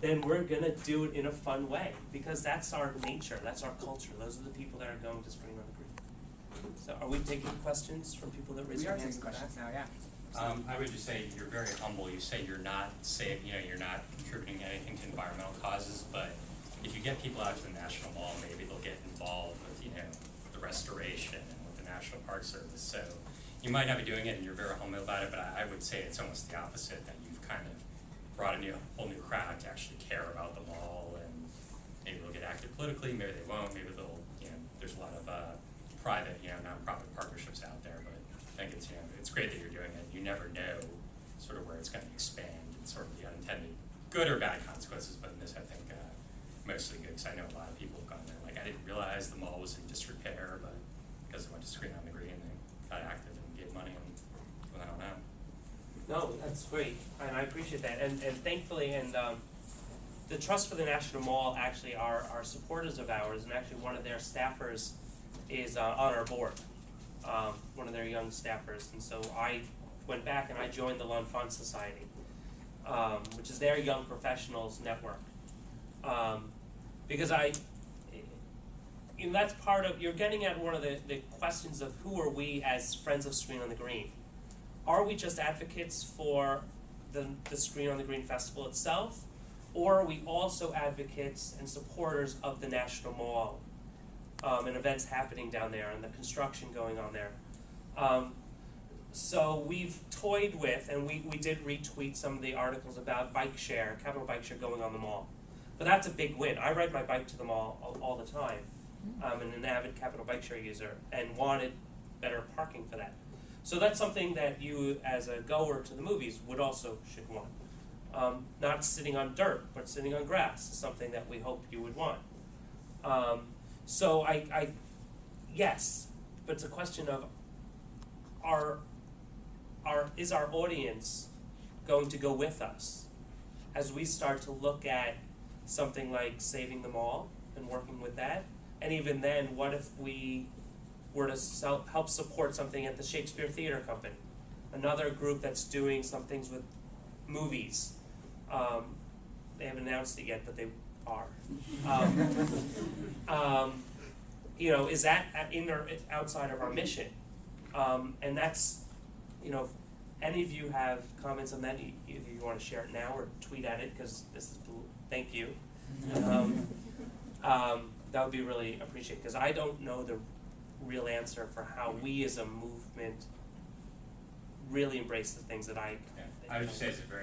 then we're going to do it in a fun way, because that's our nature, that's our culture. Those are the people that are going to Screen on the Green. So are we taking questions from people that raise their hands in the back? Now, yeah. I would just say you're very humble. You say you're not you're not contributing anything to environmental causes, but if you get people out to the National Mall, maybe they'll get involved with, the restoration and with the National Park Service. So you might not be doing it and you're very humble about it, but I would say it's almost the opposite, that you've kind of brought a whole new crowd to actually care about the mall, and maybe they'll get active politically, maybe they won't, maybe they'll, there's a lot of private, nonprofit partnerships out there, but I think it's great that you're doing it. You never know sort of where it's going to expand and sort of the unintended good or bad consequences, but in this, I think, mostly good, because I know a lot of people have gone there, like, I didn't realize the mall was in disrepair, but because they went to Screen on the Green, they got active and gave money, and well, I don't know. No, that's great, and I appreciate that, and thankfully, and the Trust for the National Mall actually are supporters of ours, and actually one of their staffers is on our board, one of their young staffers, and so I went back and I joined the L'Enfant Society, which is their young professionals network, because that's part of, you're getting at one of the questions of who are we as Friends of Screen on the Green. Are we just advocates for the Screen on the Green Festival itself, or are we also advocates and supporters of the National Mall and events happening down there and the construction going on there? So we've toyed with, and we did retweet some of the articles about bike share, Capital Bike Share going on the mall. But that's a big win. I ride my bike to the mall all the time. I'm an avid Capital Bike Share user and wanted better parking for that. So that's something that you, as a goer to the movies, should want. Not sitting on dirt, but sitting on grass is something that we hope you would want. So yes, but it's a question of is our audience going to go with us as we start to look at something like saving the mall and working with that? And even then, what if we were to help support something at the Shakespeare Theater Company, another group that's doing some things with movies? They haven't announced it yet, but they are. Is that outside of our mission? And that's, if any of you have comments on that, if you want to share it now or tweet at it, because this is, thank you. That would be really appreciated, because I don't know the real answer for how we as a movement really embrace the things that I would just say it's a very